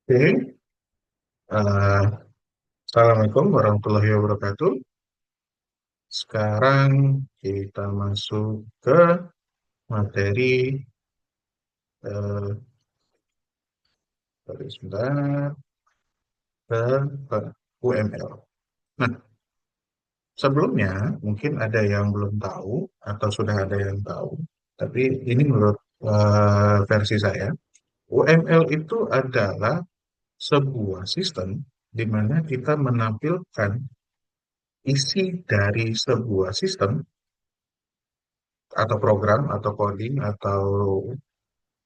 Oke, eh, Assalamualaikum warahmatullahi wabarakatuh. Sekarang kita masuk ke materi eh, sebentar, ke UML. Nah, sebelumnya mungkin ada yang belum tahu atau sudah ada yang tahu, tapi ini menurut versi saya, UML itu adalah sebuah sistem di mana kita menampilkan isi dari sebuah sistem atau program atau coding atau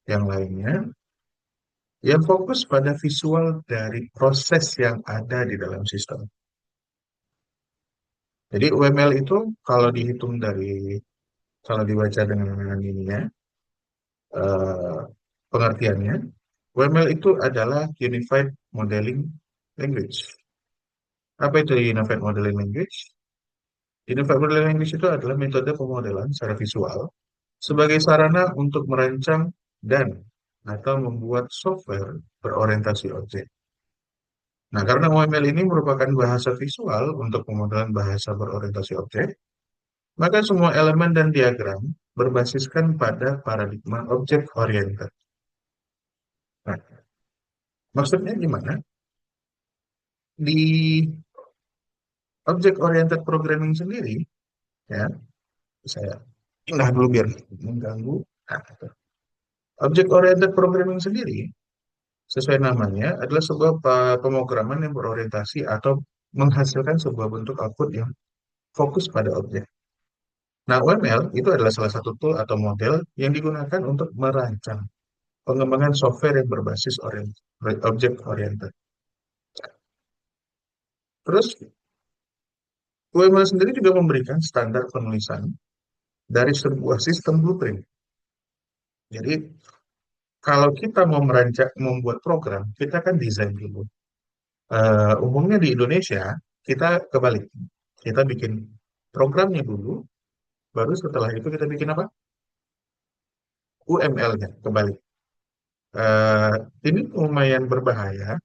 yang lainnya yang fokus pada visual dari proses yang ada di dalam sistem. Jadi UML itu kalau dihitung kalau dibaca dengan ininya, eh, pengertiannya, UML itu adalah Unified Modeling Language. Apa itu Unified Modeling Language? Unified Modeling Language itu adalah metode pemodelan secara visual sebagai sarana untuk merancang dan atau membuat software berorientasi objek. Nah, karena OML ini merupakan bahasa visual untuk pemodelan bahasa berorientasi objek, maka semua elemen dan diagram berbasiskan pada paradigma object oriented. Nah, maksudnya gimana? Di object oriented programming sendiri, ya, saya pindah dulu biar mengganggu. Nah, gitu. Object oriented programming sendiri, sesuai namanya, adalah sebuah pemrograman yang berorientasi atau menghasilkan sebuah bentuk output yang fokus pada objek. Nah, UML itu adalah salah satu tool atau model yang digunakan untuk merancang pengembangan software yang berbasis object oriented. Terus, UML sendiri juga memberikan standar penulisan dari sebuah sistem blueprint. Jadi, kalau kita mau merancang, membuat program, kita kan desain dulu. Umumnya di Indonesia, kita kebalik. Kita bikin programnya dulu, baru setelah itu kita bikin apa? UML-nya, kebalik. Eh, ini lumayan berbahaya.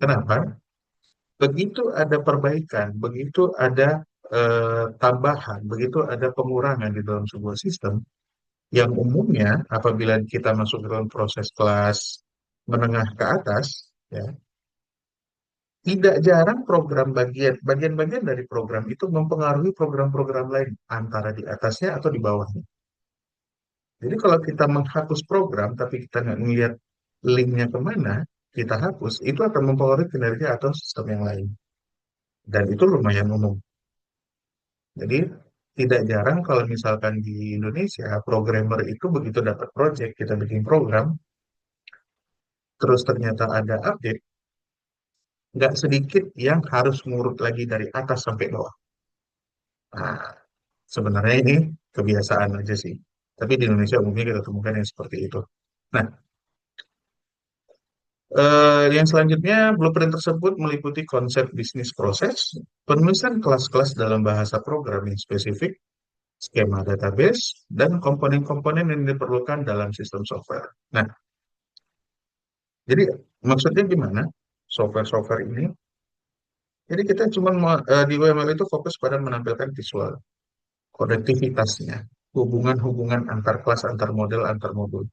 Kenapa? Begitu ada perbaikan, begitu ada tambahan, begitu ada pengurangan di dalam sebuah sistem, yang umumnya apabila kita masuk ke dalam proses kelas menengah ke atas, ya, tidak jarang program bagian-bagian dari program itu mempengaruhi program-program lain antara di atasnya atau di bawahnya. Jadi kalau kita menghapus program tapi kita nggak melihat linknya kemana, kita hapus, itu akan mempengaruhi kinerja atau sistem yang lain. Dan itu lumayan umum. Jadi tidak jarang kalau misalkan di Indonesia, programmer itu begitu dapat project, kita bikin program, terus ternyata ada update, nggak sedikit yang harus ngurut lagi dari atas sampai bawah. Nah, sebenarnya ini kebiasaan aja sih. Tapi di Indonesia umumnya kita temukan yang seperti itu. Nah, yang selanjutnya, blueprint tersebut meliputi konsep bisnis proses, penulisan kelas-kelas dalam bahasa programming spesifik, skema database, dan komponen-komponen yang diperlukan dalam sistem software. Nah, jadi maksudnya gimana? Software-software ini. Jadi kita cuma di UML itu fokus pada menampilkan visual, konektivitasnya, hubungan-hubungan antar kelas, antar model, antar modul,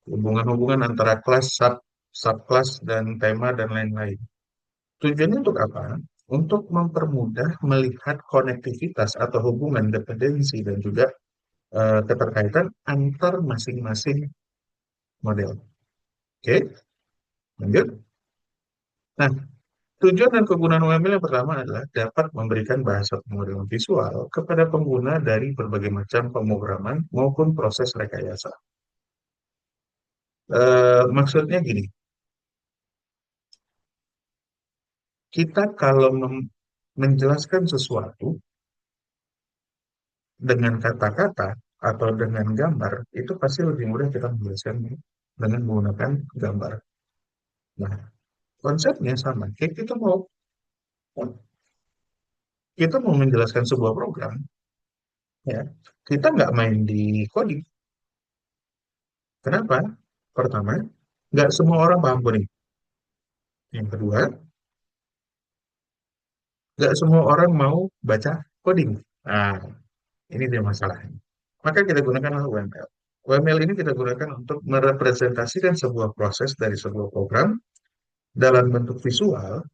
hubungan-hubungan antara kelas, subkelas, dan tema, dan lain-lain. Tujuannya untuk apa? Untuk mempermudah melihat konektivitas atau hubungan dependensi dan juga keterkaitan antar masing-masing model. Oke, lanjut. Nah, tujuan dan kegunaan UML yang pertama adalah dapat memberikan bahasa pemrograman visual kepada pengguna dari berbagai macam pemrograman maupun proses rekayasa. Maksudnya gini, kita kalau menjelaskan sesuatu dengan kata-kata atau dengan gambar, itu pasti lebih mudah kita menjelaskan dengan menggunakan gambar. Nah, konsepnya sama. Kayak kita mau menjelaskan sebuah program, ya, kita nggak main di coding. Kenapa? Pertama, nggak semua orang paham coding. Yang kedua, nggak semua orang mau baca coding. Nah, ini dia masalahnya. Maka kita gunakan UML. UML ini kita gunakan untuk merepresentasikan sebuah proses dari sebuah program dalam bentuk visual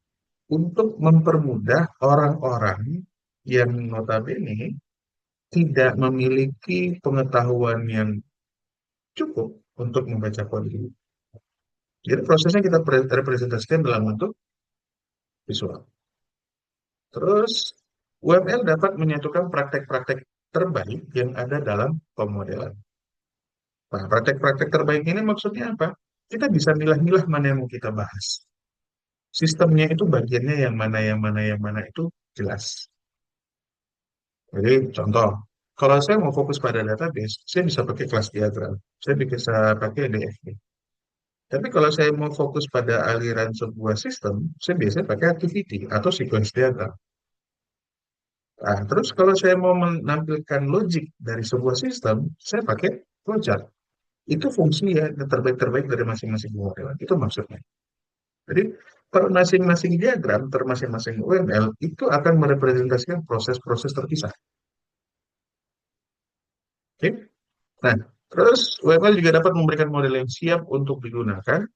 untuk mempermudah orang-orang yang notabene tidak memiliki pengetahuan yang cukup untuk membaca coding. Jadi prosesnya kita representasikan dalam bentuk visual. Terus UML dapat menyatukan praktek-praktek terbaik yang ada dalam pemodelan. Nah, praktek-praktek terbaik ini maksudnya apa? Kita bisa milah-milah mana yang mau kita bahas. Sistemnya itu bagiannya yang mana, yang mana, yang mana itu jelas. Jadi contoh, kalau saya mau fokus pada database, saya bisa pakai kelas diagram. Saya bisa pakai DFG. Tapi kalau saya mau fokus pada aliran sebuah sistem, saya biasanya pakai activity atau sequence diagram. Nah, terus kalau saya mau menampilkan logik dari sebuah sistem, saya pakai flowchart. Itu fungsi ya yang terbaik-terbaik dari masing-masing model. Itu maksudnya. Jadi, per masing-masing diagram, per masing-masing UML, itu akan merepresentasikan proses-proses terpisah. Oke? Nah, terus UML juga dapat memberikan model yang siap untuk digunakan,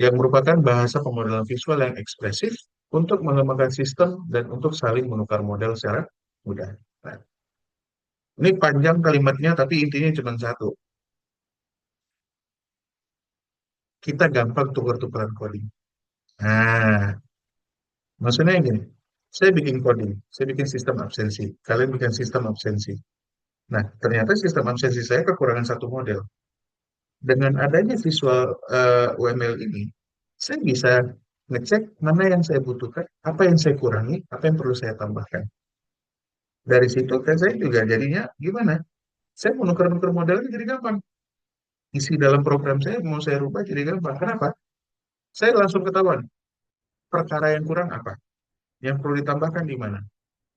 yang merupakan bahasa pemodelan visual yang ekspresif untuk mengembangkan sistem dan untuk saling menukar model secara mudah. Nah, ini panjang kalimatnya, tapi intinya cuma satu. Kita gampang tukar-tukaran coding. Nah, maksudnya gini, saya bikin coding, saya bikin sistem absensi, kalian bikin sistem absensi. Nah, ternyata sistem absensi saya kekurangan satu model. Dengan adanya visual UML ini, saya bisa ngecek mana yang saya butuhkan, apa yang saya kurangi, apa yang perlu saya tambahkan. Dari situ kan saya juga jadinya gimana? Saya mau nuker-nuker modelnya jadi gampang. Isi dalam program saya mau saya rubah jadi gampang. Kenapa? Saya langsung ketahuan perkara yang kurang apa, yang perlu ditambahkan di mana,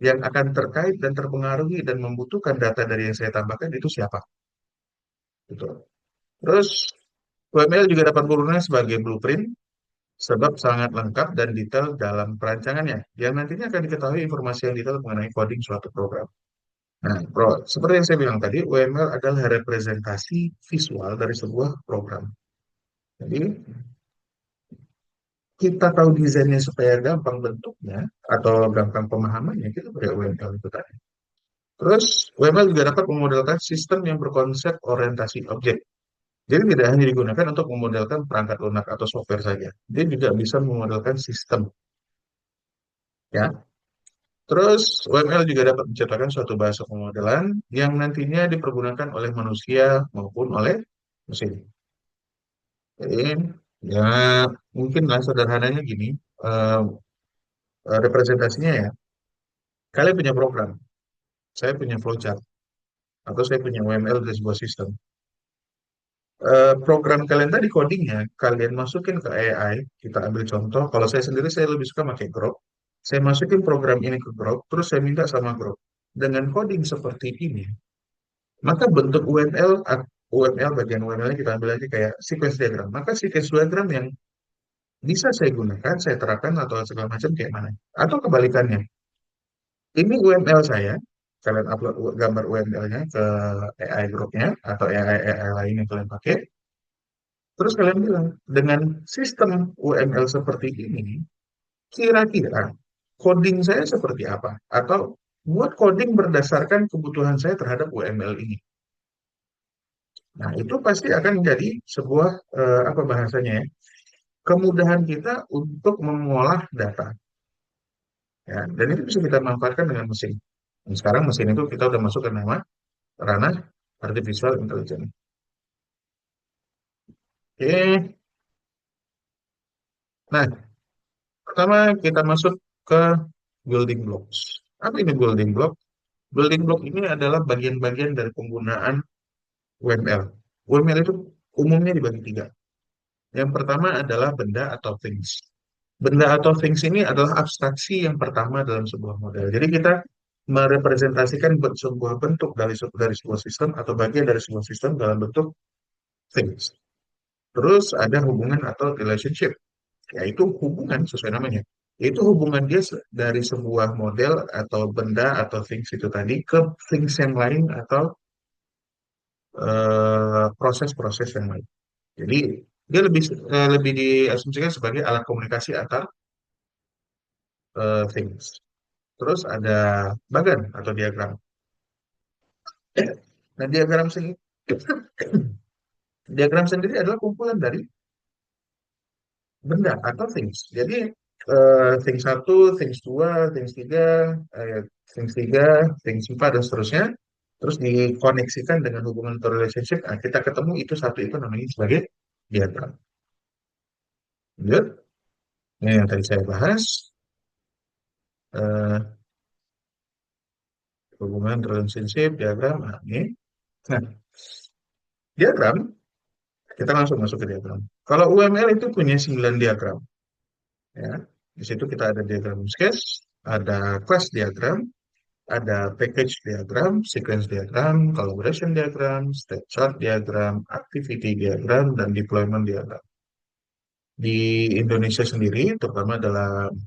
yang akan terkait dan terpengaruhi dan membutuhkan data dari yang saya tambahkan itu siapa. Gitu. Terus UML juga dapat berguna sebagai blueprint sebab sangat lengkap dan detail dalam perancangannya, yang nantinya akan diketahui informasi yang detail mengenai coding suatu program. Nah, seperti yang saya bilang tadi, UML adalah representasi visual dari sebuah program. Jadi, kita tahu desainnya supaya gampang bentuknya atau gampang pemahamannya, kita pakai UML itu tadi. Terus, UML juga dapat memodelkan sistem yang berkonsep orientasi objek. Jadi tidak hanya digunakan untuk memodelkan perangkat lunak atau software saja. Dia juga bisa memodelkan sistem, ya. Terus UML juga dapat menciptakan suatu bahasa pemodelan yang nantinya dipergunakan oleh manusia maupun oleh mesin. Jadi ya mungkin lah sederhananya gini, eh, representasinya ya. Kalian punya program, saya punya flowchart, atau saya punya UML dari sebuah sistem. Program kalian tadi codingnya, kalian masukin ke AI, kita ambil contoh, kalau saya sendiri saya lebih suka pakai Grok. Saya masukin program ini ke Grok, terus saya minta sama Grok. Dengan coding seperti ini, maka bentuk UML, UML bagian UML-nya kita ambil aja kayak sequence diagram. Maka sequence diagram yang bisa saya gunakan, saya terapkan atau segala macam kayak mana. Atau kebalikannya, ini UML saya, kalian upload gambar UML-nya ke AI Grok-nya atau AI lain yang kalian pakai. Terus kalian bilang, dengan sistem UML seperti ini, kira-kira coding saya seperti apa? Atau buat coding berdasarkan kebutuhan saya terhadap UML ini. Nah, itu pasti akan menjadi sebuah, apa bahasanya ya, kemudahan kita untuk mengolah data. Ya, dan itu bisa kita manfaatkan dengan mesin. Dan sekarang mesin itu kita udah masuk ke nama ranah artificial intelligence. Oke, nah pertama kita masuk ke building blocks. Apa ini building block? Building block ini adalah bagian-bagian dari penggunaan UML. UML itu umumnya dibagi tiga. Yang pertama adalah benda atau things. Benda atau things ini adalah abstraksi yang pertama dalam sebuah model. Jadi kita merepresentasikan sebuah bentuk dari sebuah sistem atau bagian dari sebuah sistem dalam bentuk things. Terus ada hubungan atau relationship. Ya itu hubungan sesuai namanya. Itu hubungan dia dari sebuah model atau benda atau things itu tadi ke things yang lain atau proses-proses yang lain. Jadi dia lebih diasumsikan sebagai alat komunikasi antar things. Terus ada bagan atau diagram. Nah, diagram sendiri adalah kumpulan dari benda atau things. Jadi things satu, things dua, things tiga, things tiga, things empat dan seterusnya. Terus dikoneksikan dengan hubungan atau relationship. Nah, kita ketemu itu satu itu namanya sebagai diagram. Lanjut. Ini yang tadi saya bahas. eh, Hubungan relationship diagram. Nah, ini. Nah, diagram kita langsung masuk ke diagram. Kalau UML itu punya 9 diagram. Ya. Di situ kita ada diagram use case, ada class diagram, ada package diagram, sequence diagram, collaboration diagram, state chart diagram, activity diagram, dan deployment diagram. Di Indonesia sendiri, terutama dalam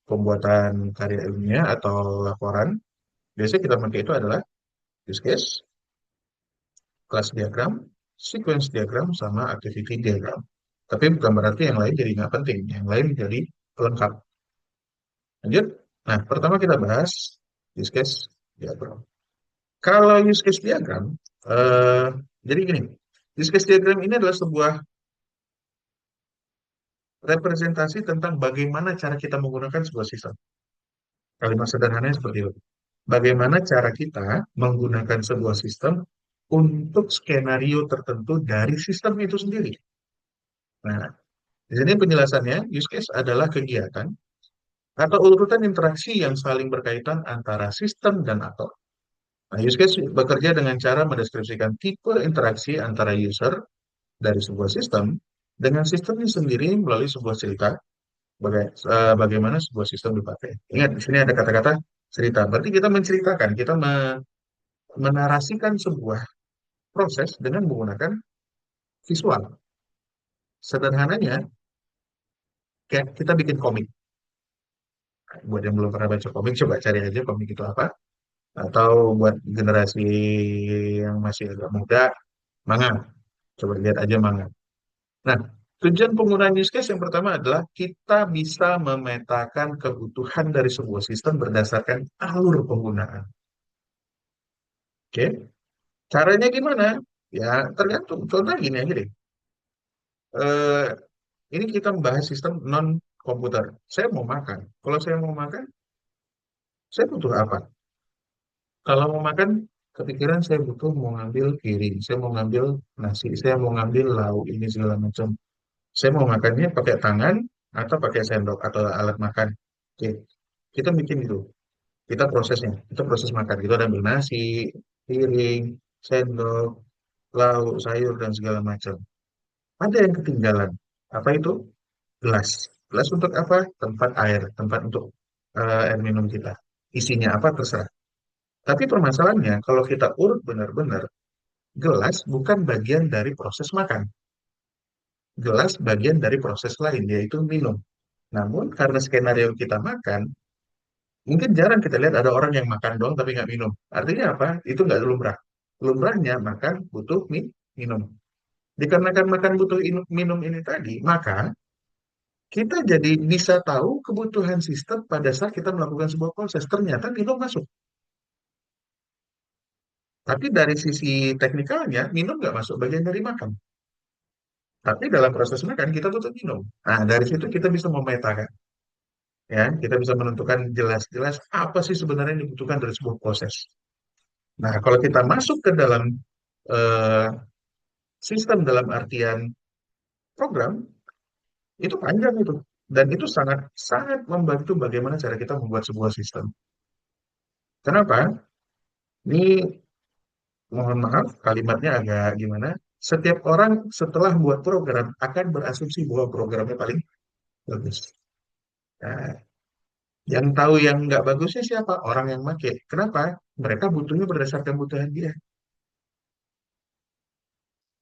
pembuatan karya ilmiah atau laporan, biasanya kita pakai itu adalah use case, class diagram, sequence diagram, sama activity diagram. Tapi bukan berarti yang lain jadi nggak penting. Yang lain jadi pelengkap. Lanjut. Nah, pertama kita bahas use case diagram. Kalau use case diagram, eh, jadi gini, use case diagram ini adalah sebuah representasi tentang bagaimana cara kita menggunakan sebuah sistem. Kalimat sederhananya seperti itu. Bagaimana cara kita menggunakan sebuah sistem untuk skenario tertentu dari sistem itu sendiri. Nah, di sini penjelasannya, use case adalah kegiatan atau urutan interaksi yang saling berkaitan antara sistem dan aktor. Nah, use case bekerja dengan cara mendeskripsikan tipe interaksi antara user dari sebuah sistem dengan sistemnya sendiri melalui sebuah cerita bagaimana sebuah sistem dipakai. Ingat, di sini ada kata-kata cerita. Berarti kita menceritakan, kita menarasikan sebuah proses dengan menggunakan visual. Sederhananya, kayak kita bikin komik. Buat yang belum pernah baca komik, coba cari aja komik itu apa. Atau buat generasi yang masih agak muda, manga. Coba lihat aja manga. Nah, tujuan penggunaan use case yang pertama adalah kita bisa memetakan kebutuhan dari sebuah sistem berdasarkan alur penggunaan. Oke, caranya gimana? Ya, tergantung. Contoh gini aja deh. Eh, ini kita membahas sistem non komputer. Saya mau makan. Kalau saya mau makan, saya butuh apa? Kalau mau makan, kepikiran saya butuh mau ngambil piring, saya mau ngambil nasi, saya mau ngambil lauk ini segala macam. Saya mau makannya pakai tangan atau pakai sendok atau alat makan. Oke, kita bikin itu. Kita prosesnya, kita proses makan. Kita ada ambil nasi, piring, sendok, lauk, sayur dan segala macam. Ada yang ketinggalan. Apa itu? Gelas. Gelas untuk apa? Tempat air, tempat untuk air minum kita. Isinya apa terserah. Tapi permasalahannya, kalau kita urut benar-benar, gelas bukan bagian dari proses makan. Gelas bagian dari proses lain, yaitu minum. Namun, karena skenario kita makan, mungkin jarang kita lihat ada orang yang makan doang tapi nggak minum. Artinya apa? Itu nggak lumrah. Lumrahnya makan butuh minum. Dikarenakan makan butuh minum ini tadi, maka kita jadi bisa tahu kebutuhan sistem pada saat kita melakukan sebuah proses. Ternyata minum masuk. Tapi dari sisi teknikalnya, minum nggak masuk bagian dari makan. Tapi dalam proses makan kita tutup minum. Nah, dari situ kita bisa memetakan, ya, kita bisa menentukan jelas-jelas apa sih sebenarnya yang dibutuhkan dari sebuah proses. Nah, kalau kita masuk ke dalam eh, sistem dalam artian program, itu panjang itu. Dan itu sangat sangat membantu bagaimana cara kita membuat sebuah sistem. Kenapa? Ini mohon maaf, kalimatnya agak gimana. Setiap orang setelah buat program akan berasumsi bahwa programnya paling bagus. Nah, yang tahu yang nggak bagusnya siapa? Orang yang make. Kenapa? Mereka butuhnya berdasarkan kebutuhan dia.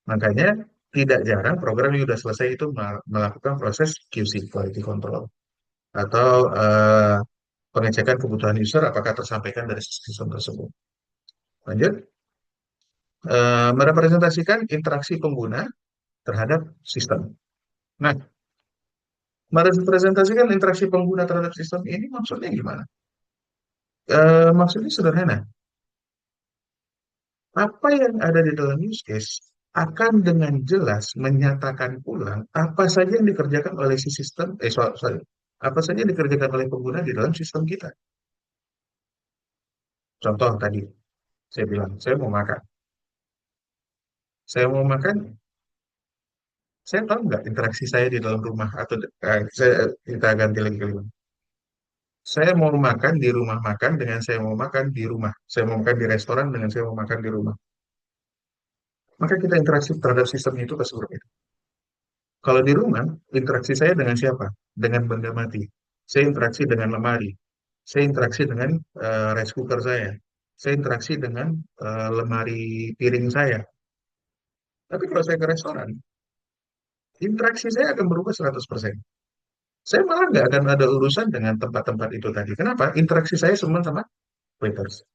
Makanya Tidak jarang program yang sudah selesai itu melakukan proses QC, quality control, atau pengecekan kebutuhan user apakah tersampaikan dari sistem tersebut. Lanjut, merepresentasikan interaksi pengguna terhadap sistem. Nah, merepresentasikan interaksi pengguna terhadap sistem ini maksudnya gimana? Maksudnya sederhana. Apa yang ada di dalam use case akan dengan jelas menyatakan ulang apa saja yang dikerjakan oleh si sistem, sorry, apa saja yang dikerjakan oleh pengguna di dalam sistem kita. Contoh tadi, saya bilang, saya mau makan. Saya mau makan, saya tahu nggak interaksi saya di dalam rumah, atau kita ganti lagi kali. Saya mau makan di rumah makan dengan saya mau makan di rumah. Saya mau makan di restoran dengan saya mau makan di rumah. Maka kita interaksi terhadap sistem itu pasti berbeda. Kalau di rumah, interaksi saya dengan siapa? Dengan benda mati. Saya interaksi dengan lemari. Saya interaksi dengan rice cooker saya. Saya interaksi dengan lemari piring saya. Tapi kalau saya ke restoran, interaksi saya akan berubah 100%. Saya malah nggak akan ada urusan dengan tempat-tempat itu tadi. Kenapa? Interaksi saya semua sama waiters.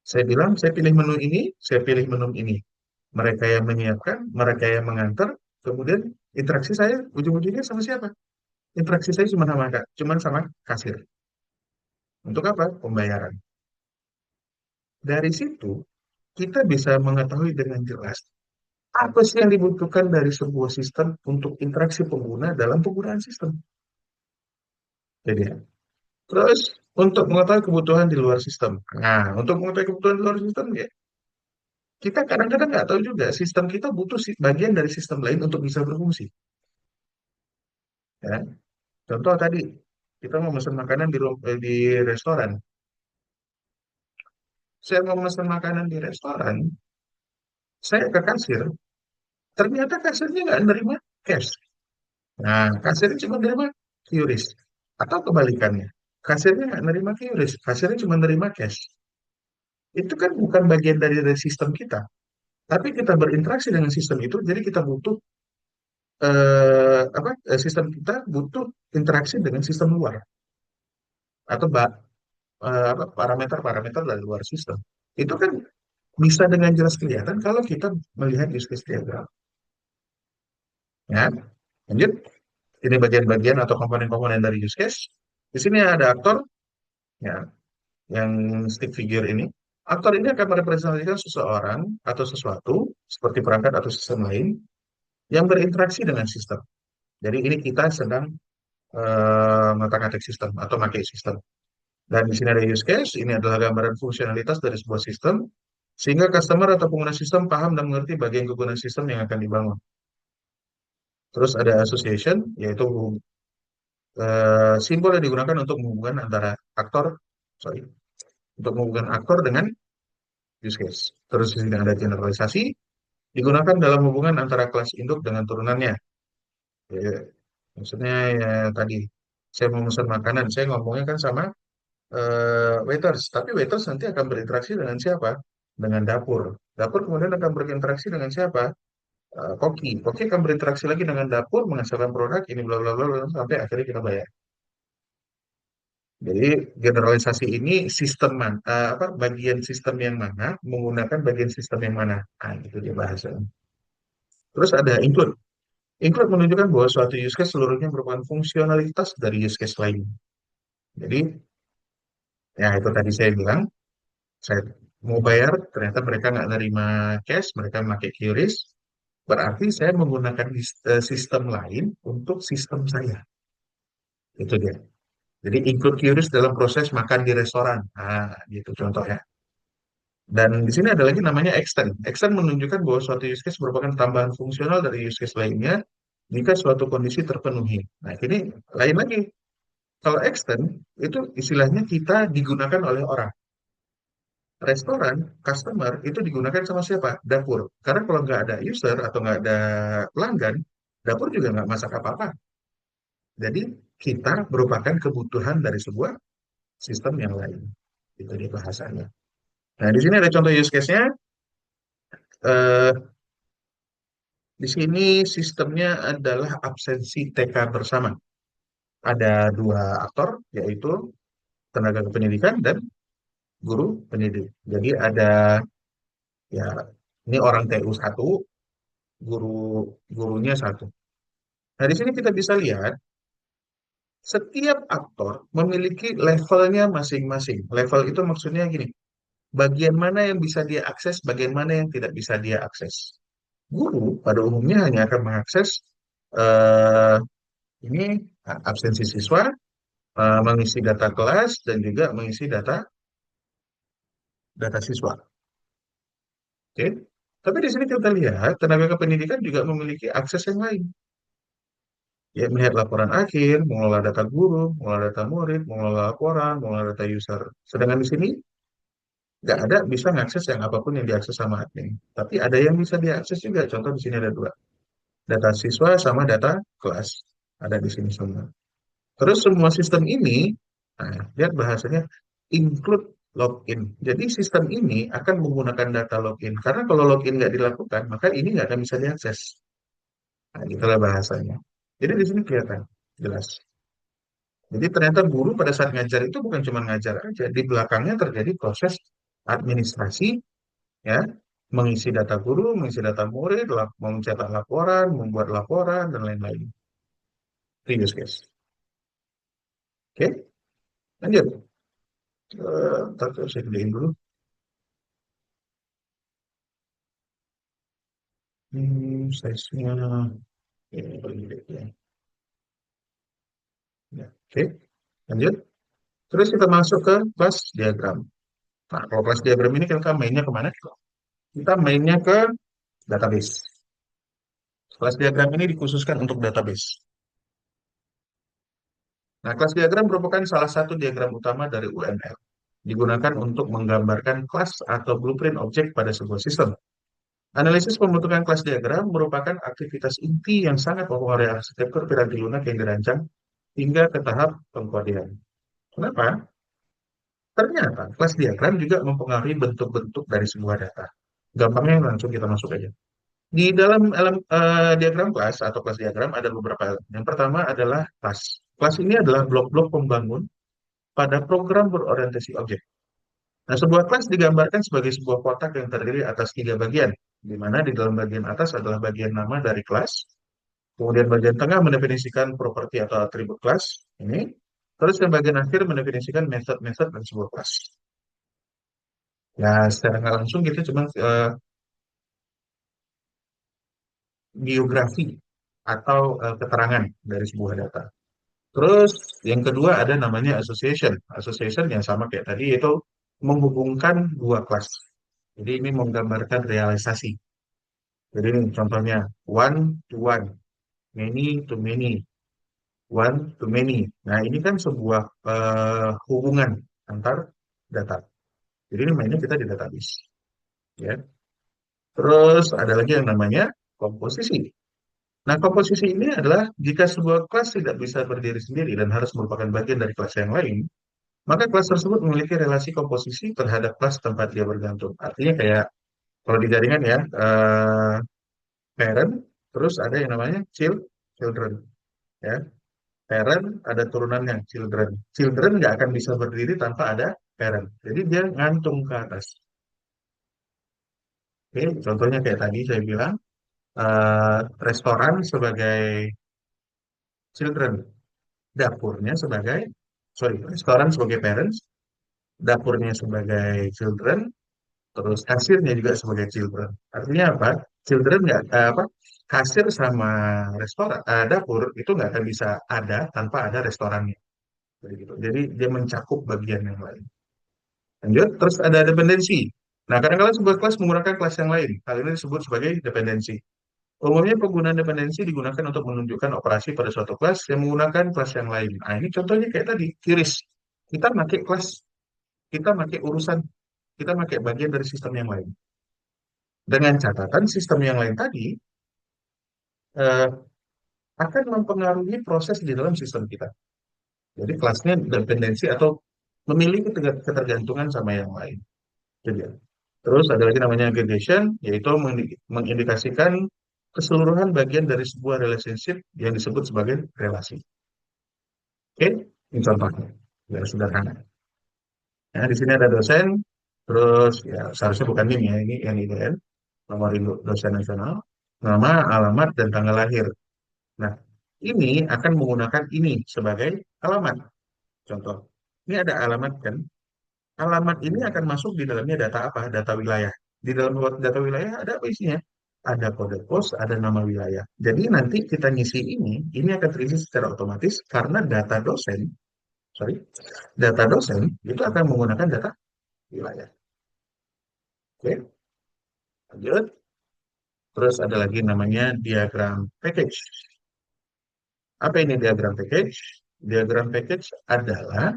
Saya bilang, saya pilih menu ini, saya pilih menu ini. Mereka yang menyiapkan, mereka yang mengantar, kemudian interaksi saya ujung-ujungnya sama siapa? Interaksi saya cuma sama kasir. Untuk apa? Pembayaran. Dari situ, kita bisa mengetahui dengan jelas apa sih yang dibutuhkan dari sebuah sistem untuk interaksi pengguna dalam penggunaan sistem. Jadi, terus untuk mengetahui kebutuhan di luar sistem. Nah, untuk mengetahui kebutuhan di luar sistem, ya, kita kadang-kadang nggak tahu juga sistem kita butuh bagian dari sistem lain untuk bisa berfungsi. Ya. Contoh tadi, kita mau pesan makanan di restoran. Saya mau pesan makanan di restoran, saya ke kasir, ternyata kasirnya nggak nerima cash. Nah, kasirnya cuma nerima QRIS. Atau kebalikannya, kasirnya nggak nerima QRIS, kasirnya cuma nerima cash. Itu kan bukan bagian dari sistem kita. Tapi kita berinteraksi dengan sistem itu, jadi kita butuh sistem kita butuh interaksi dengan sistem luar atau parameter-parameter dari luar sistem. Itu kan bisa dengan jelas kelihatan kalau kita melihat use case diagram. Ya, lanjut. Ini bagian-bagian atau komponen-komponen dari use case. Di sini ada aktor, ya, yang stick figure ini. Aktor ini akan merepresentasikan seseorang atau sesuatu, seperti perangkat atau sistem lain, yang berinteraksi dengan sistem. Jadi ini kita sedang mengotak-atik sistem atau pakai sistem. Dan di sini ada use case, ini adalah gambaran fungsionalitas dari sebuah sistem, sehingga customer atau pengguna sistem paham dan mengerti bagian kegunaan sistem yang akan dibangun. Terus ada association, yaitu simbol yang digunakan untuk menghubungkan antara aktor, sorry, untuk menghubungkan aktor dengan use case. Terus di sini ada generalisasi, digunakan dalam hubungan antara kelas induk dengan turunannya. Ya, maksudnya ya tadi, saya mau pesan makanan, saya ngomongnya kan sama waiters, tapi waiters nanti akan berinteraksi dengan siapa? Dengan dapur. Dapur kemudian akan berinteraksi dengan siapa? Koki. Koki akan berinteraksi lagi dengan dapur, menghasilkan produk, ini bla bla bla bla, sampai akhirnya kita bayar. Jadi generalisasi ini bagian sistem yang mana menggunakan bagian sistem yang mana. Nah, itu dia bahasanya. Terus ada include. Include menunjukkan bahwa suatu use case seluruhnya merupakan fungsionalitas dari use case lain. Jadi, ya itu tadi saya bilang, saya mau bayar, ternyata mereka nggak nerima cash, mereka memakai QRIS, berarti saya menggunakan sistem lain untuk sistem saya. Itu dia. Jadi include QRIS dalam proses makan di restoran. Nah, gitu contohnya. Dan di sini ada lagi namanya extend. Extend menunjukkan bahwa suatu use case merupakan tambahan fungsional dari use case lainnya jika suatu kondisi terpenuhi. Nah, ini lain lagi. Kalau extend, itu istilahnya kita digunakan oleh orang. Restoran, customer, itu digunakan sama siapa? Dapur. Karena kalau nggak ada user atau nggak ada pelanggan, dapur juga nggak masak apa-apa. Jadi, kita merupakan kebutuhan dari sebuah sistem yang lain. Itu dia bahasanya. Nah, di sini ada contoh use case-nya. Eh, Di sini sistemnya adalah absensi TK bersama. Ada dua aktor, yaitu tenaga kependidikan dan guru pendidik. Jadi ada ya ini orang TU satu, guru gurunya satu. Nah, di sini kita bisa lihat setiap aktor memiliki levelnya masing-masing. Level itu maksudnya gini, bagian mana yang bisa dia akses, bagian mana yang tidak bisa dia akses. Guru pada umumnya hanya akan mengakses eh, ini absensi siswa, mengisi data kelas, dan juga mengisi data siswa. Oke? Tapi di sini kita lihat tenaga kependidikan juga memiliki akses yang lain. Ya, melihat laporan akhir, mengelola data guru, mengelola data murid, mengelola laporan, mengelola data user. Sedangkan di sini nggak ada bisa mengakses yang apapun yang diakses sama admin. Tapi ada yang bisa diakses juga. Contoh di sini ada dua. Data siswa sama data kelas. Ada di sini semua. Terus semua sistem ini, nah, lihat bahasanya include login. Jadi sistem ini akan menggunakan data login. Karena kalau login nggak dilakukan, maka ini nggak akan bisa diakses. Nah, itulah bahasanya. Jadi di sini kelihatan jelas. Jadi ternyata guru pada saat ngajar itu bukan cuma ngajar aja, di belakangnya terjadi proses administrasi, ya, mengisi data guru, mengisi data murid, mencetak laporan, membuat laporan dan lain-lain. Previous case. Oke, lanjut. Ntar saya gedein dulu. Size-nya ini paling gede ya. Ya, oke, lanjut. Terus kita masuk ke kelas diagram. Nah, kalau kelas diagram ini kita mainnya kemana? Kita mainnya ke database. Kelas diagram ini dikhususkan untuk database. Nah, kelas diagram merupakan salah satu diagram utama dari UML. Digunakan untuk menggambarkan kelas atau blueprint objek pada sebuah sistem. Analisis pembentukan kelas diagram merupakan aktivitas inti yang sangat mempengaruhi arsitektur piramida lunak yang dirancang hingga ke tahap pengkodean. Kenapa? Ternyata kelas diagram juga mempengaruhi bentuk-bentuk dari sebuah data. Gampangnya langsung kita masuk aja. Di dalam diagram kelas atau kelas diagram ada beberapa elemen. Yang pertama adalah kelas. Kelas ini adalah blok-blok pembangun pada program berorientasi objek. Nah, sebuah kelas digambarkan sebagai sebuah kotak yang terdiri atas tiga bagian, di mana di dalam bagian atas adalah bagian nama dari kelas, kemudian bagian tengah mendefinisikan properti atau atribut kelas ini, terus yang bagian akhir mendefinisikan method-method dari sebuah kelas. Ya, secara nggak langsung kita cuma biografi atau keterangan dari sebuah data. Terus yang kedua ada namanya association. Association yang sama kayak tadi itu menghubungkan dua kelas. Jadi ini menggambarkan realisasi. Jadi ini contohnya one to one, many to many, one to many. Nah ini kan sebuah hubungan antar data. Jadi ini mainnya kita di database. Ya. Terus ada lagi yang namanya komposisi. Nah komposisi ini adalah jika sebuah kelas tidak bisa berdiri sendiri dan harus merupakan bagian dari kelas yang lain, maka kelas tersebut memiliki relasi komposisi terhadap kelas tempat dia bergantung. Artinya kayak kalau di jaringan ya, parent, terus ada yang namanya children. Ya, parent ada turunannya children. Children nggak akan bisa berdiri tanpa ada parent. Jadi dia ngantung ke atas. Oke, contohnya kayak tadi saya bilang, restoran sebagai children, dapurnya sebagai, sorry, restoran sebagai parents, dapurnya sebagai children, terus kasirnya juga sebagai children. Artinya apa? Children nggak apa? Kasir sama restoran, dapur itu nggak akan bisa ada tanpa ada restorannya. Begitu. Jadi dia mencakup bagian yang lain. Lanjut, terus ada dependensi. Nah, kadang-kadang sebuah kelas menggunakan kelas yang lain. Hal ini disebut sebagai dependensi. Umumnya penggunaan dependensi digunakan untuk menunjukkan operasi pada suatu kelas yang menggunakan kelas yang lain. Nah, ini contohnya kayak tadi, kiris. Kita pakai kelas, kita pakai urusan, kita pakai bagian dari sistem yang lain. Dengan catatan sistem yang lain tadi eh, akan mempengaruhi proses di dalam sistem kita. Jadi kelasnya dependensi atau memiliki ketergantungan sama yang lain. Jadi, terus ada lagi namanya aggregation, yaitu mengindikasikan keseluruhan bagian dari sebuah relationship yang disebut sebagai relasi. Oke, ini contohnya. Ya, sederhana. Nah, di sini ada dosen, terus ya seharusnya bukan ini ya, ini yang IDN, nomor induk dosen nasional, nama, alamat, dan tanggal lahir. Nah, ini akan menggunakan ini sebagai alamat. Contoh, ini ada alamat kan? Alamat ini akan masuk di dalamnya data apa? Data wilayah. Di dalam data wilayah ada apa isinya? Ada kode pos, ada nama wilayah. Jadi nanti kita ngisi ini akan terisi secara otomatis karena data dosen, sorry, data dosen itu akan menggunakan data wilayah. Oke, lanjut. Terus ada lagi namanya diagram package. Apa ini diagram package? Diagram package adalah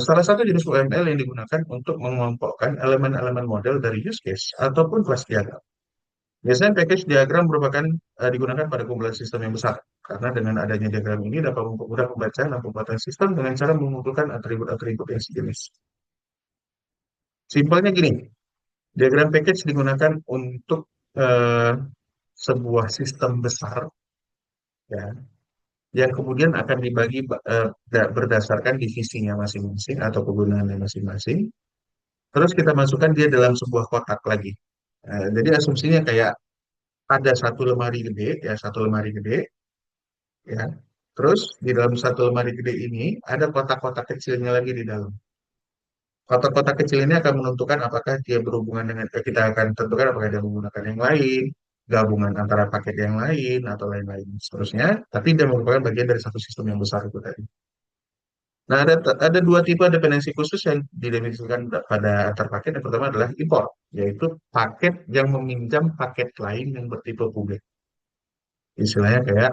salah satu jenis UML yang digunakan untuk mengelompokkan elemen-elemen model dari use case ataupun kelas diagram. Biasanya package diagram merupakan digunakan pada kumpulan sistem yang besar. Karena dengan adanya diagram ini dapat mempermudah pembacaan dan pembuatan sistem dengan cara mengumpulkan atribut-atribut yang sejenis. Simpelnya gini, diagram package digunakan untuk eh, sebuah sistem besar, ya, yang kemudian akan dibagi berdasarkan divisinya masing-masing atau kegunaannya masing-masing. Terus kita masukkan dia dalam sebuah kotak lagi. Jadi asumsinya kayak ada satu lemari gede, ya satu lemari gede, ya. Terus di dalam satu lemari gede ini ada kotak-kotak kecilnya lagi di dalam. Kotak-kotak kecil ini akan menentukan apakah dia berhubungan dengan, kita akan tentukan apakah dia menggunakan yang lain, gabungan antara paket yang lain atau lain-lain seterusnya. Tapi dia merupakan bagian dari satu sistem yang besar itu tadi. Nah, ada dua tipe dependensi khusus yang didefinisikan pada antar paket. Yang pertama adalah import, yaitu paket yang meminjam paket lain yang bertipe publik. Istilahnya kayak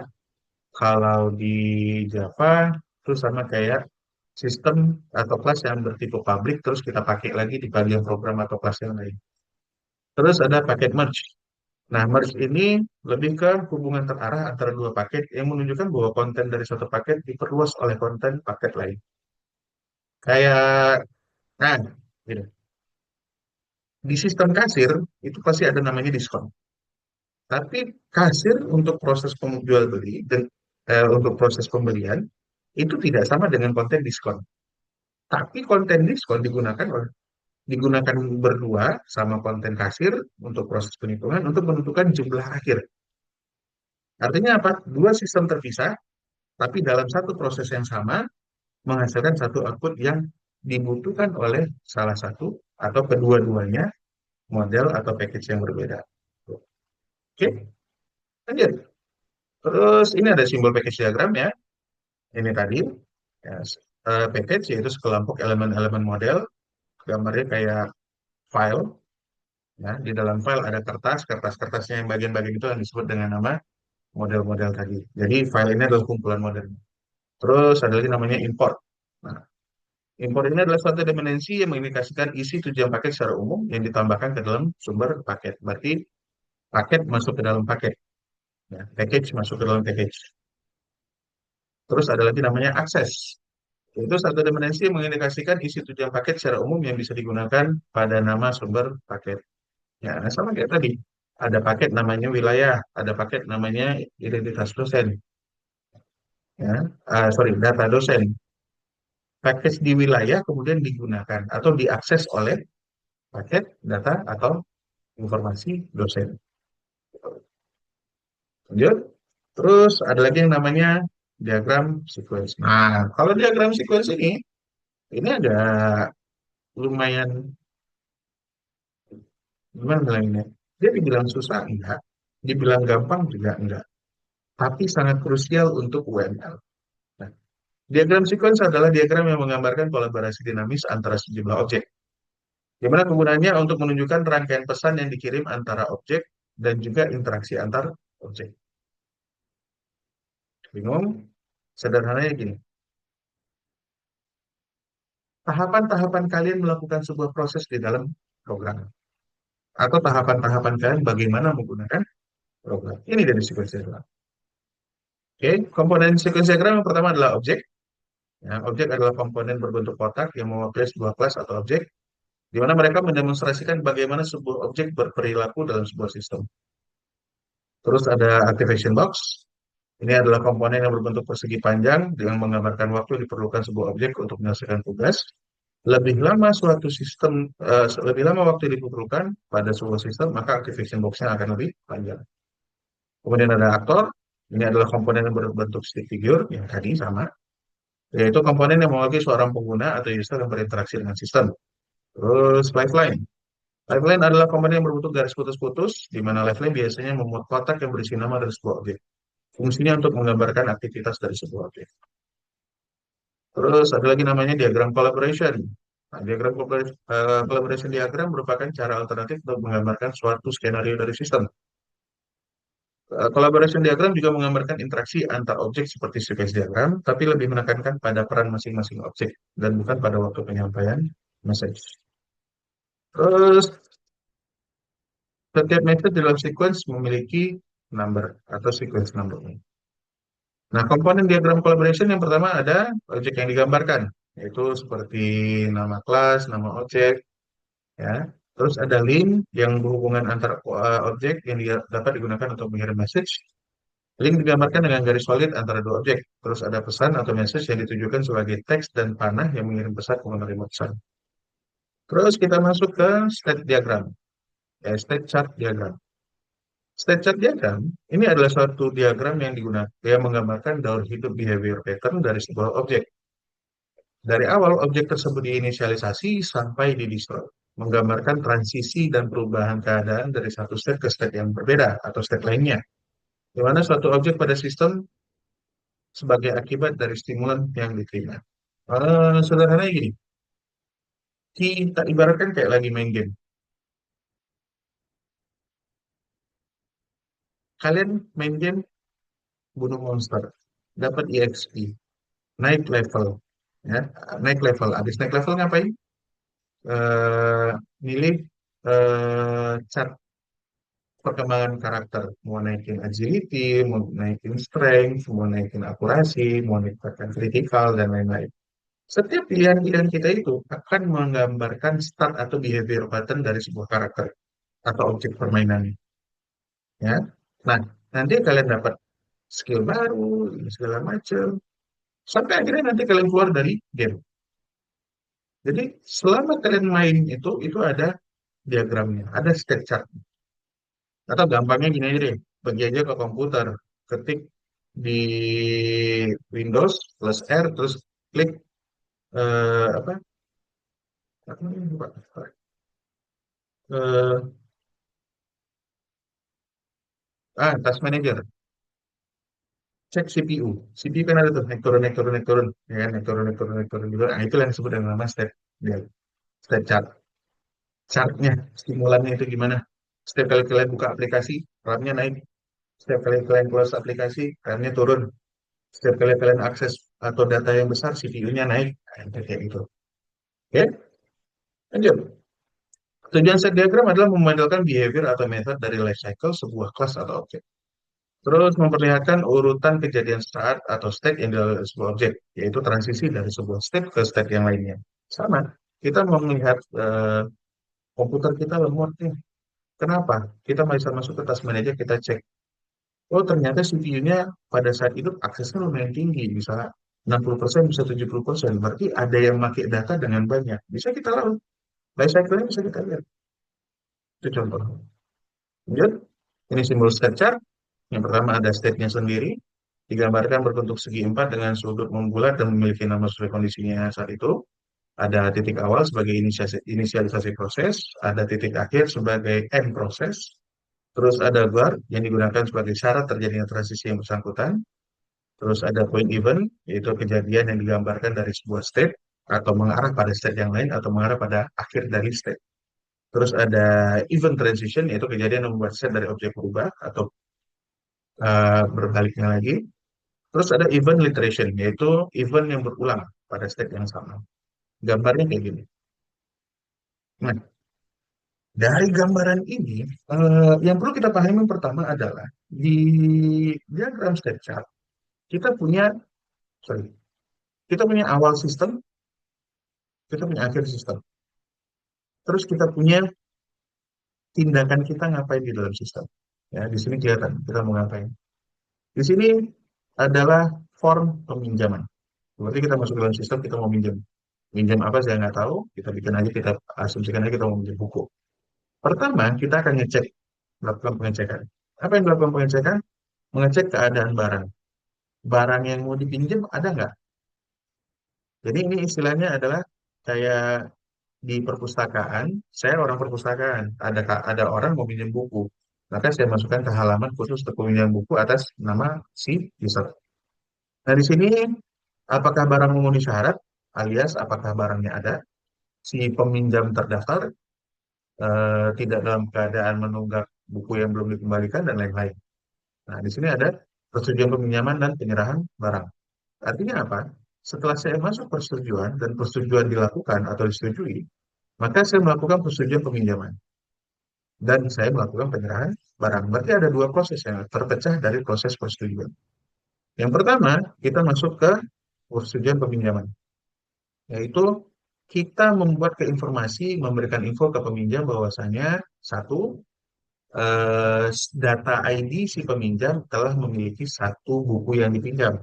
kalau di Java itu sama kayak sistem atau kelas yang bertipe publik terus kita pakai lagi di bagian program atau kelas yang lain. Terus ada paket merge. Nah, merge ini lebih ke hubungan terarah antara dua paket yang menunjukkan bahwa konten dari suatu paket diperluas oleh konten paket lain. Kayak, nah, gitu. Di sistem kasir itu pasti ada namanya diskon. Tapi kasir untuk proses jual beli dan untuk proses pembelian itu tidak sama dengan konten diskon. Tapi konten diskon digunakan berdua sama konten kasir untuk proses penghitungan untuk menentukan jumlah akhir. Artinya apa? Dua sistem terpisah, tapi dalam satu proses yang sama menghasilkan satu output yang dibutuhkan oleh salah satu atau kedua-duanya model atau package yang berbeda. Oke, lanjut. Terus ini ada simbol package diagram ya. Ini tadi ya, package yaitu sekelompok elemen-elemen model. Gambarnya kayak file. Ya, di dalam file ada kertas, kertas-kertasnya yang bagian-bagian itu yang disebut dengan nama model-model tadi. Jadi file ini adalah kumpulan model. Terus ada lagi namanya import. Nah, import ini adalah suatu dependensi yang mengindikasikan isi tujuan paket secara umum yang ditambahkan ke dalam sumber paket. Berarti paket masuk ke dalam paket. Ya, package masuk ke dalam package. Terus ada lagi namanya akses. Itu satu dependensi yang mengindikasikan isi tujuan paket secara umum yang bisa digunakan pada nama sumber paket. Ya, sama kayak tadi. Ada paket namanya wilayah, ada paket namanya identitas dosen. Ya, sorry, data dosen. Paket di wilayah kemudian digunakan atau diakses oleh paket data atau informasi dosen. Lanjut. Terus ada lagi yang namanya diagram sequence. Nah, kalau diagram sequence ini ada lumayan, gimana bilangnya? Dia dibilang susah enggak, dibilang gampang juga enggak, tapi sangat krusial untuk UML. Nah, diagram sequence adalah diagram yang menggambarkan kolaborasi dinamis antara sejumlah objek. Di mana kegunaannya untuk menunjukkan rangkaian pesan yang dikirim antara objek dan juga interaksi antar objek. Bingung? Sederhananya gini, tahapan-tahapan kalian melakukan sebuah proses di dalam program. Atau tahapan-tahapan kalian bagaimana menggunakan program. Ini dari sequence diagram. Oke, komponen sequence diagram yang pertama adalah objek. Ya, objek adalah komponen berbentuk kotak yang mewakili sebuah kelas atau objek, di mana mereka mendemonstrasikan bagaimana sebuah objek berperilaku dalam sebuah sistem. Terus ada activation box. Ini adalah komponen yang berbentuk persegi panjang dengan menggambarkan waktu yang diperlukan sebuah objek untuk menyelesaikan tugas. Lebih lama suatu sistem, lebih lama waktu yang diperlukan pada sebuah sistem, maka activation box-nya akan lebih panjang. Kemudian ada aktor. Ini adalah komponen yang berbentuk stick figure yang tadi sama, yaitu komponen yang mewakili seorang pengguna atau user yang berinteraksi dengan sistem. Terus lifeline. Lifeline adalah komponen yang berbentuk garis putus-putus, di mana lifeline biasanya memuat kotak yang berisi nama dari sebuah objek. Fungsinya untuk menggambarkan aktivitas dari sebuah objek. Terus ada lagi namanya diagram collaboration. Nah, diagram collaboration diagram merupakan cara alternatif untuk menggambarkan suatu skenario dari sistem. Collaboration diagram juga menggambarkan interaksi antar objek seperti sequence diagram, tapi lebih menekankan pada peran masing-masing objek dan bukan pada waktu penyampaian message. Terus setiap message dalam sequence memiliki number atau sequence number. Nah, komponen diagram collaboration yang pertama ada objek yang digambarkan, yaitu seperti nama kelas, nama objek, ya. Terus ada link yang berhubungan antar objek yang dapat digunakan untuk mengirim message. Link digambarkan dengan garis solid antara dua objek. Terus ada pesan atau message yang ditujukan sebagai teks dan panah yang mengirim pesan ke penerima pesan. Terus kita masuk ke state diagram, ya, state chart diagram. State chart diagram ini adalah suatu diagram yang digunakan yang menggambarkan daur hidup behavior pattern dari sebuah objek. Dari awal objek tersebut diinisialisasi sampai di destroy, menggambarkan transisi dan perubahan keadaan dari satu state ke state yang berbeda atau state lainnya, di mana suatu objek pada sistem sebagai akibat dari stimulan yang diterima. Sederhananya gini, kita ibaratkan kayak lagi main game. Kalian main game bunuh monster, dapat EXP, naik level, ya, naik level. Habis naik level ngapain? Eh, Milih chart perkembangan karakter, mau naikin agility, mau naikin strength, mau naikin akurasi, mau naikin critical, dan lain-lain. Setiap pilihan-pilihan kita itu akan menggambarkan start atau behavior pattern dari sebuah karakter atau objek permainan, ya. Nah, nanti kalian dapat skill baru, segala macam, sampai akhirnya nanti kalian keluar dari game. Jadi selama kalian main itu ada diagramnya, ada state chart. Atau gampangnya gini aja deh, pergi aja ke komputer, ketik di Windows plus R, terus klik apa? Apa namanya, lupa. Eh, Task Manager, cek CPU. CPU kan ada tuh, naik turun, ya kan, naik turun juga. Nah, itu yang disebut dengan nama state, dia, state chart. Chartnya, stimulannya itu gimana? Setiap kali kalian buka aplikasi, RAM-nya naik. Setiap kali kalian close aplikasi, RAM-nya turun. Setiap kali kalian akses atau data yang besar, CPU-nya naik. Nah, kayak gitu. Oke, lanjut. Tujuan set diagram adalah memodelkan behavior atau method dari life cycle sebuah kelas atau objek. Terus memperlihatkan urutan kejadian start atau state yang dilalui oleh sebuah objek, yaitu transisi dari sebuah state ke state yang lainnya. Sama, kita mau melihat komputer kita lemot nih. Kenapa? Kita bisa masuk ke task manager, kita cek. Oh, ternyata CPU-nya pada saat itu aksesnya lumayan tinggi, bisa 60%, bisa 70%. Berarti ada yang pakai data dengan banyak. Bisa kita lalu. Life cycle-nya bisa kita lihat. Itu contoh. Lanjut. Ini simbol state chart. Yang pertama ada state-nya sendiri, digambarkan berbentuk segi empat dengan sudut membulat dan memiliki nama sesuai kondisinya saat itu. Ada titik awal sebagai inisialisasi proses, ada titik akhir sebagai end proses, terus ada bar yang digunakan sebagai syarat terjadinya transisi yang bersangkutan, terus ada point event, yaitu kejadian yang digambarkan dari sebuah state, atau mengarah pada state yang lain, atau mengarah pada akhir dari state. Terus ada event transition, yaitu kejadian yang membuat state dari objek berubah, atau berbaliknya lagi. Terus ada event literation, yaitu event yang berulang pada state yang sama. Gambarnya kayak gini. Nah, dari gambaran ini, yang perlu kita pahami yang pertama adalah di diagram state chart, kita punya, sorry, kita punya awal sistem, kita punya akhir sistem. Terus kita punya tindakan kita ngapain di dalam sistem. Ya, di sini kelihatan kita mau ngapain. Di sini adalah form peminjaman. Berarti kita masuk dalam sistem, kita mau minjem. Minjem apa saya nggak tahu, kita bikin aja, kita asumsikan aja kita mau minjem buku. Pertama, kita akan ngecek, melakukan pengecekan. Apa yang dilakukan pengecekan? Mengecek keadaan barang. Barang yang mau dipinjam ada nggak? Jadi ini istilahnya adalah kayak di perpustakaan, saya orang perpustakaan, ada orang mau pinjam buku, maka saya masukkan ke halaman khusus untuk peminjam buku atas nama si user. Nah, di sini apakah barang memenuhi syarat, alias apakah barangnya ada, si peminjam terdaftar, tidak dalam keadaan menunggak buku yang belum dikembalikan dan lain-lain. Nah, di sini ada persetujuan peminjaman dan penyerahan barang. Artinya apa? Setelah saya masuk persetujuan dan persetujuan dilakukan atau disetujui, maka saya melakukan persetujuan peminjaman dan saya melakukan penyerahan barang. Berarti ada dua proses yang terpecah dari proses persetujuan. Yang pertama, kita masuk ke persetujuan peminjaman, yaitu kita membuat ke informasi, memberikan info ke peminjam bahwasanya satu, eh, data ID si peminjam telah memiliki satu buku yang dipinjam.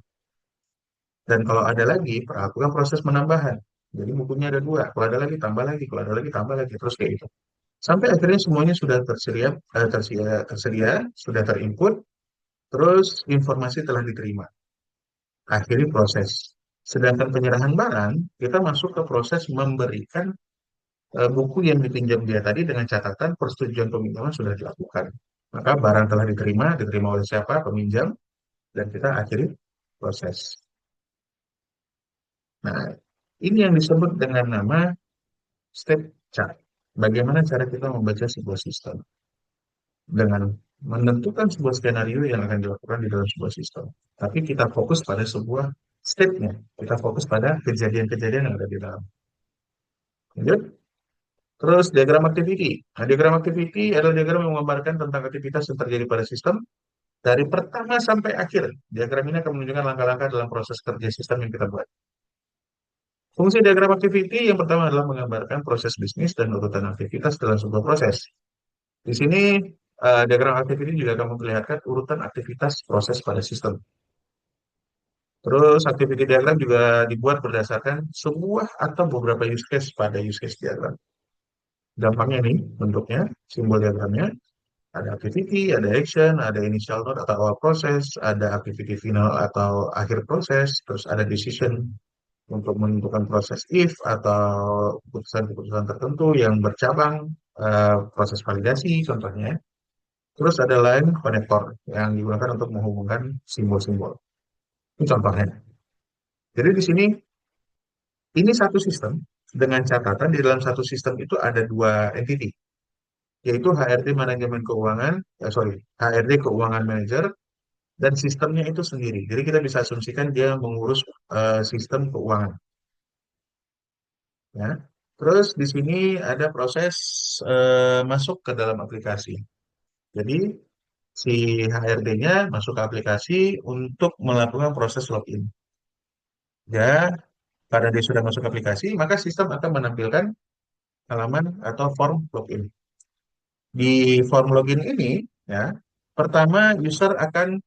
Dan kalau ada lagi, lakukan proses penambahan. Jadi bukunya ada dua, kalau ada lagi tambah lagi, kalau ada lagi tambah lagi, terus kayak gitu. Sampai akhirnya semuanya sudah tersedia, sudah terinput, terus informasi telah diterima. Akhiri proses. Sedangkan penyerahan barang, kita masuk ke proses memberikan buku yang dipinjam dia tadi dengan catatan persetujuan peminjaman sudah dilakukan. Maka barang telah diterima, diterima oleh siapa? Peminjam, dan kita akhiri proses. Nah, ini yang disebut dengan nama step chart. Bagaimana cara kita membaca sebuah sistem dengan menentukan sebuah skenario yang akan dilakukan di dalam sebuah sistem. Tapi kita fokus pada sebuah step-nya. Kita fokus pada kejadian-kejadian yang ada di dalam. Lanjut. Terus diagram activity. Nah, diagram activity adalah diagram yang menggambarkan tentang aktivitas yang terjadi pada sistem dari pertama sampai akhir. Diagram ini akan menunjukkan langkah-langkah dalam proses kerja sistem yang kita buat. Fungsi diagram activity yang pertama adalah menggambarkan proses bisnis dan urutan aktivitas dalam sebuah proses. Di sini diagram activity juga akan memperlihatkan urutan aktivitas proses pada sistem. Terus activity diagram juga dibuat berdasarkan sebuah atau beberapa use case pada use case diagram. Gampangnya nih bentuknya, simbol diagramnya, ada activity, ada action, ada initial node atau awal proses, ada activity final atau akhir proses, terus ada decision untuk menentukan proses if atau keputusan-keputusan tertentu yang bercabang, proses validasi contohnya. Terus ada line konektor yang digunakan untuk menghubungkan simbol-simbol. Ini contohnya. Jadi di sini ini satu sistem dengan catatan di dalam satu sistem itu ada dua entity, yaitu HRD manajemen keuangan, HRD keuangan manager dan sistemnya itu sendiri. Jadi kita bisa asumsikan dia mengurus sistem keuangan, ya. Terus di sini ada proses masuk ke dalam aplikasi. Jadi si HRD-nya masuk ke aplikasi untuk melakukan proses login. Ya, karena dia sudah masuk aplikasi, maka sistem akan menampilkan halaman atau form login. Di form login ini, ya, pertama user akan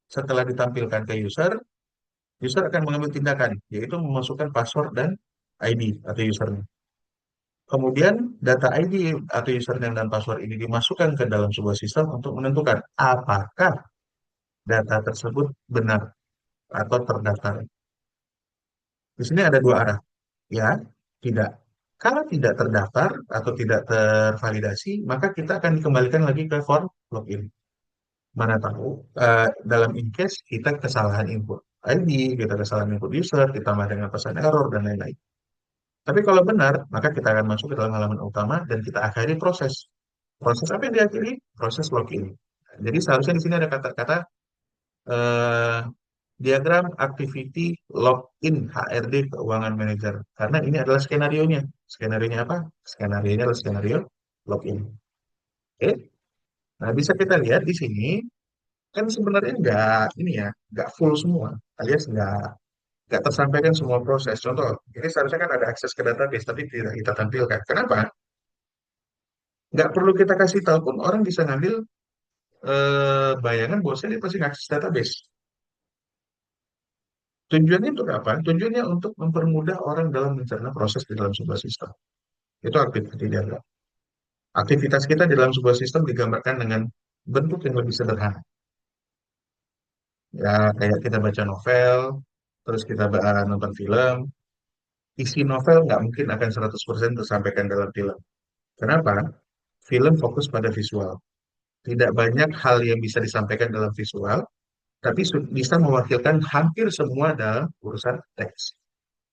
setelah ditampilkan ke user, user akan mengambil tindakan, yaitu memasukkan password dan ID atau username. Kemudian data ID atau username dan password ini dimasukkan ke dalam sebuah sistem untuk menentukan apakah data tersebut benar atau terdaftar. Di sini ada dua arah, ya, tidak. Kalau tidak terdaftar atau tidak tervalidasi, maka kita akan dikembalikan lagi ke form login. Mana tahu dalam in case kita kesalahan input ID, kita kesalahan input user, ditambah dengan pesan error dan lain-lain. Tapi kalau benar, maka kita akan masuk ke dalam halaman utama dan kita akhiri proses. Proses apa yang diakhiri? Proses login. Jadi seharusnya di sini ada kata-kata eh, diagram activity login HRD keuangan manager. Karena ini adalah skenario-nya. Skenario-nya apa? Skenario-nya adalah skenario login. Oke. Nah, bisa kita lihat di sini kan sebenarnya nggak full semua, alias nggak tersampaikan semua proses. Contoh, ini seharusnya kan ada akses ke database, tapi tidak kita tampilkan. Kenapa? Nggak perlu kita kasih tahu pun orang bisa ngambil bayangan bahwa dia pasti ngakses database. Tujuannya untuk apa? Tujuannya untuk mempermudah orang dalam mencerna proses di dalam sebuah sistem. Itu aktivitas diagram. Aktivitas kita di dalam sebuah sistem digambarkan dengan bentuk yang lebih sederhana. Ya, kayak kita baca novel, terus kita nonton film, isi novel nggak mungkin akan 100% tersampaikan dalam film. Kenapa? Film fokus pada visual. Tidak banyak hal yang bisa disampaikan dalam visual, tapi bisa mewakilkan hampir semua dalam urusan teks.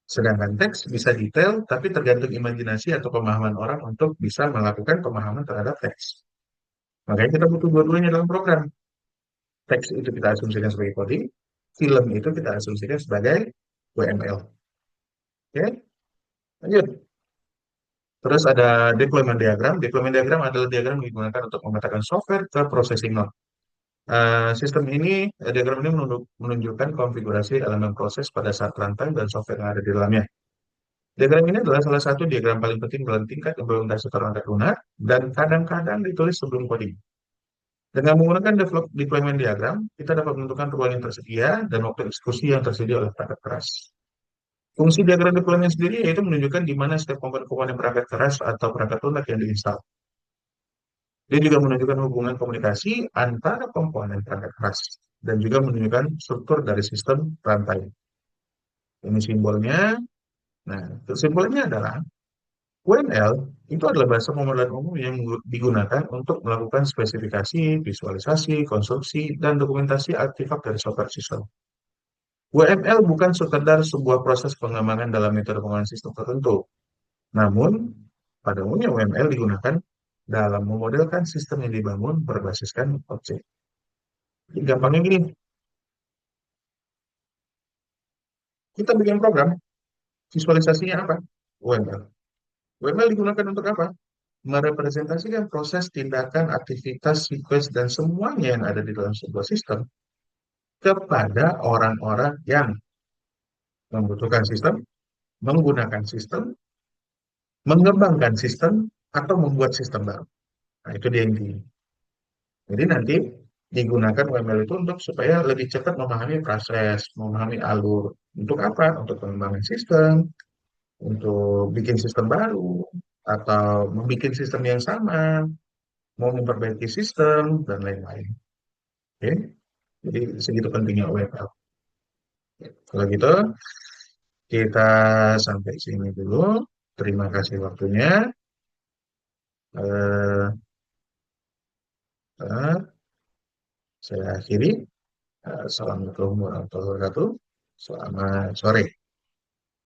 Sedangkan teks bisa detail, tapi tergantung imajinasi atau pemahaman orang untuk bisa melakukan pemahaman terhadap teks. Makanya kita butuh dua-duanya dalam program. Teks itu kita asumsikan sebagai coding, film itu kita asumsikan sebagai WML. Oke, lanjut. Terus ada deployment diagram. Deployment diagram adalah diagram yang digunakan untuk memetakan software ke processing node. Sistem ini, diagram ini menunjukkan konfigurasi elemen proses pada saat runtime dan software yang ada di dalamnya. Diagram ini adalah salah satu diagram paling penting dalam tingkat implementasi perangkat lunak dan kadang-kadang ditulis sebelum coding. Dengan menggunakan deployment diagram, kita dapat menentukan ruang yang tersedia dan waktu eksekusi yang tersedia oleh perangkat keras. Fungsi diagram deployment sendiri yaitu menunjukkan di mana setiap komponen-komponen perangkat keras atau perangkat lunak yang diinstal. Dia juga menunjukkan hubungan komunikasi antara komponen perangkat keras dan juga menunjukkan struktur dari sistem rantai. Ini simbolnya. Nah, simbolnya adalah UML itu adalah bahasa pemrograman umum yang digunakan untuk melakukan spesifikasi, visualisasi, konstruksi, dan dokumentasi artefak dari software sistem. UML bukan sekedar sebuah proses pengembangan dalam metode pengembangan sistem tertentu, namun pada umumnya UML digunakan dalam memodelkan sistem yang dibangun berbasiskan objek. Jadi gampangnya gini, kita bikin program, visualisasinya apa? UML. UML digunakan untuk apa? Merepresentasikan proses, tindakan, aktivitas, sequence, dan semuanya yang ada di dalam sebuah sistem kepada orang-orang yang membutuhkan sistem, menggunakan sistem, mengembangkan sistem, atau membuat sistem baru. Nah, itu dia intinya. Jadi nanti digunakan UML itu untuk supaya lebih cepat memahami proses, memahami alur. Untuk apa? Untuk pengembangan sistem, untuk bikin sistem baru, atau membuat sistem yang sama, mau memperbaiki sistem, dan lain-lain. Oke? Jadi segitu pentingnya UML. Kalau gitu, kita sampai sini dulu. Terima kasih waktunya. Eh, eh, saya akhiri. Assalamualaikum warahmatullahi wabarakatuh. Selamat sore.